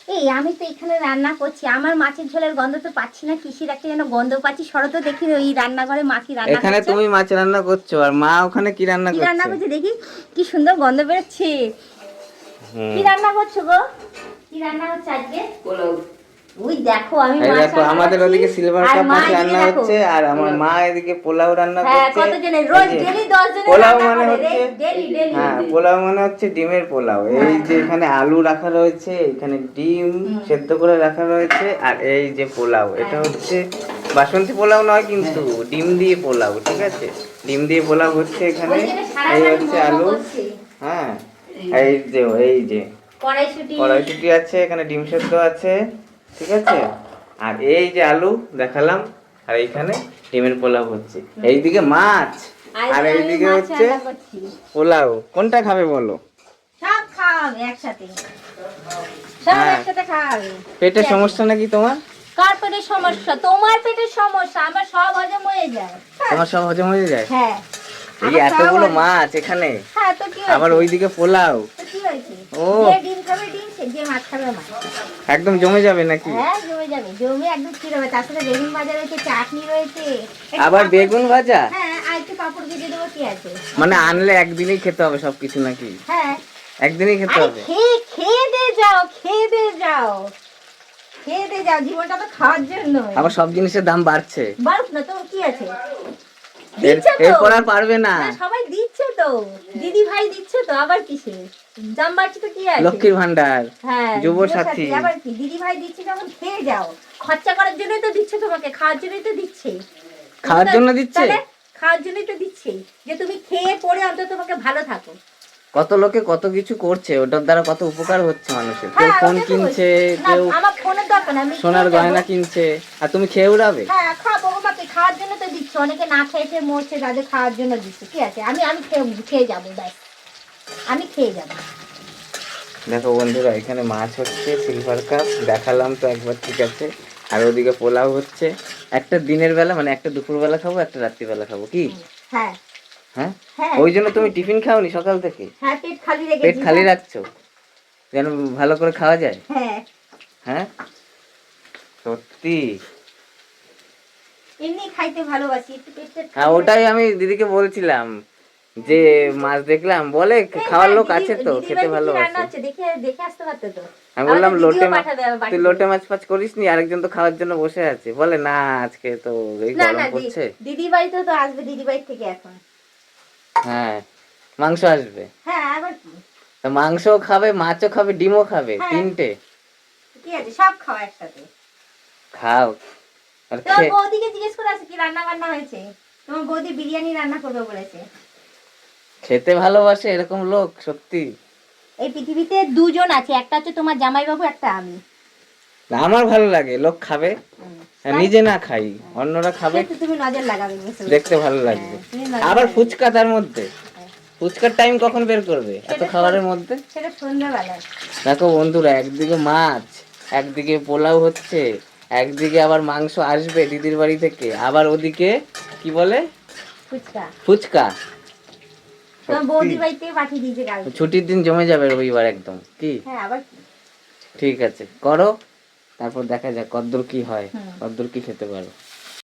এই আমি তো এখানে রান্না করছি, আমার মাছের ঝোলের গন্ধ তো পাচ্ছি না, কিসের একটা যেন গন্ধ পাচ্ছি। শরৎ দেখি ওই রান্নাঘরে মা কি রান্না করছে। এখানে তুমি মাছ রান্না করছো আর মা ওখানে কি রান্না কি করছে? রান্না করছে দেখি, কি সুন্দর গন্ধ বেরোচ্ছে। কি রান্না করছো গো? কি রান্না হচ্ছে আজকে? পোলাও। ওই দেখো আমি এই মাছ দেখো রান্না আমাদের করছি, ওদিকে সিলভার আর কাপ মা মাছ এদিকে রান্না দেখো। হচ্ছে আর আমার মা এদিকে পোলাও রান্না হ্যাঁ, করছে। কতজনের রোজ এই যে ডেলি 10 জনের পোলাও রান্না মানে করে হচ্ছে ডেলি ডেলি। হ্যাঁ পোলাও মানে হচ্ছে ডিমের পোলাও। এই যে এখানে আলু রাখা রয়েছে, এখানে ডিম সেদ্ধ করে রাখা রয়েছে, আর এই যে পোলাও এটা হচ্ছে বাসন্তী পোলাও নয় কিন্তু ডিম দিয়ে পোলাও, ঠিক আছে? ডিম দিয়ে পোলাও হচ্ছে এখানে। এই হচ্ছে আলু, হ্যাঁ এই যে কড়াইশুঁটি আছে, এখানে ডিম সেদ্ধ আছে, ঠিক আছে? আর এই যে আলু দেখালাম, আর এইখানে ডিমের পোলাও হচ্ছে, এইদিকে মাছ আর এইদিকে হচ্ছে পোলাও। কোনটা খাবে বলো? সব খাওয়াবে একসাথে, সব হ্যাঁ। একসাথে খাওয়াবে। পেটের সমস্যা নাকি তোমার? কার পেটের সমস্যা? তোমার পেটের সমস্যা, আমার সব হজম হয়ে যায়। তোমার সব হজম হয়ে যায়? হ্যাঁ, এই এতগুলো মাছ এখানে, হ্যাঁ তো কি আবার হয়েছে? ওইদিকে পোলাও, তো কি হয়েছে? ও যে ডিম খাবে ডিম, যে মাছ খাবে মাছ। একদম জমে যাবে নাকি? হ্যাঁ জমে যাবে, জমে একদম কি হবে। তার সাথে বেগুন ভাজা রয়েছে, চাটনি রয়েছে, একটু আবার পাঁপড়- বেগুন ভাজা? হ্যাঁ, আর একটু পাপড় ভেজে দেবো, কি আছে? মানে আনলে একদিনেই খেতে হবে সবকিছু নাকি? হ্যাঁ, একদিনই খেতে আরে হবে? খেয়ে খেয়ে দিয়ে যাও, খেয়ে দিয়ে যাও, খেয়ে দিয়ে যাও, জীবনটা তো খাওয়ার জন্য। আবার সব জিনিসের দাম বাড়ছে, বাড়ুক না তো, কি আছে? দিচ্ছে তো, এরপর আর পারবে না। না, সবাই দিচ্ছে তো, দিদি ভাই দিচ্ছে তো, আবার কিসে দাম বাড়ছে তো, কি আছে? লক্ষ্মীর ভান্ডার, হ্যাঁ, যুব যুবসাথী, সাথী, আবার কি দিদি ভাই দিচ্ছে যখন খেয়ে যাও। খরচা করার জন্যই তো দিচ্ছে তোমাকে, খাওয়ার জন্যই তো দিচ্ছে। খাওয়ার জন্য দিচ্ছে? তাহলে খাওয়ার জন্যই তো দিচ্ছে, যে তুমি খেয়ে পরে অন্তত তোমাকে ভালো থাকো। কত লোকে কত কিছু করছে, ওটার দ্বারা কত উপকার হচ্ছে মানুষের। কেউ হ্যাঁ, ফোন ওটাই তো কিনছে, বলছি। না, কেউ আমার ফোনের দরকার না, আমি সোনার খেয়ে যাবো। গয়না কিনছে, আর তুমি খেয়ে উড়াবে? হ্যাঁ, খাবো, আমাকে খাওয়ার জন্য তো দিচ্ছে। অনেকে না খেয়ে খেয়ে মরছে, তাদের খাওয়ার জন্য দিচ্ছে, কি আছে? আমি আমি খেয়ে খেয়ে যাবো, ব্যাস, আমি খেয়ে যাবো। দেখো বন্ধুরা, এখানে মাছ হচ্ছে সিলভার কাপ দেখালাম তো একবার, ঠিক আছে? আর ওদিকে পোলাও হচ্ছে। একটা দিনের বেলা মানে একটা দুপুর বেলা খাবো, একটা রাত্রিবেলা খাবো, কি? হ্যাঁ হ্যাঁ, হ্যাঁ, ওই জন্য তুমি টিফিন খাওনি সকাল থেকে? হ্যাঁ, পেট খালি পেট রেখেছি। খালি রাখছো যেন ভালো করে খাওয়া যায়? হ্যাঁ, হ্যাঁ সত্যি? এমনি খাইতে ভালোবাসি, একটু পেট টেট হ্যাঁ, খালি ওটাই আমি দিদিকে বলছিলাম যে মাছ দেখলাম, বলে রাখি। খাওয়ার হ্যাঁ, লোক আছে তো, দিদি খেতে বাড়িতে কি রান্না ভালোবাসে। হচ্ছে দেখে দেখে আসতে পারতো তো। আমি বললাম আমাদের লোটে দিদিও মাছ, পাঠাবে তুই বাড়িতে। লোটে মাছ ফাছ করিস নি? আরেকজন তো খাওয়ার জন্য বসে আছে, বলে না আজকে তো এই না গরম না, পড়ছে। দিদি বাড়িতে তো আসবে, দিদি বাড়ি থেকে এখন। হ্যাঁ, মাংস আসবে। হ্যাঁ, আবার কি? তা মাংসও খাবে, মাছও খাবে, ডিমও খাবে, হ্যাঁ। তিনটে কি আছে, সব খাওয়া একসাথে। খাও। আর তোমার বৌদিকে জিজ্ঞেস করে আছে কি রান্না বান্না হয়েছে। তোমার বৌদি বিরিয়ানি রান্না করবে বলেছে। খেতে ভালোবাসে এরকম লোক, সত্যি। এই পৃথিবীতে দুজন আছে, একটা হচ্ছে তোমার জামাইবাবু, একটা আমি। না, আমার ভালো লাগে লোক খাবে, নিজে না খাই অন্যরা খাবে, সেটা তুমি নজর লাগাবে, বুঝতে পেরেছি। দেখতে ভালো লাগবে। তুমি নজর আবার লাগাবে। ফুচকা তার মধ্যে, ফুচকার টাইম কখন বের করবে এত সেটা খাবারের মধ্যে? সেটা সন্ধ্যাবেলায়। দেখো বন্ধুরা, একদিকে মাছ, একদিকে পোলাও হচ্ছে, একদিকে আবার মাংস আসবে দিদির বাড়ি থেকে, আবার ওদিকে কি বলে ফুচকা ফুচকা। তোমার বৌদি বাড়িতে পাঠিয়ে দিয়েছে কালকে। ছুটির দিন জমে যাবে রবিবার একদম, কি? হ্যাঁ, আবার কি? ঠিক আছে, করো, তারপর দেখা যাক কতদূর কি হয়, হুম। কতদূর কি খেতে পারো।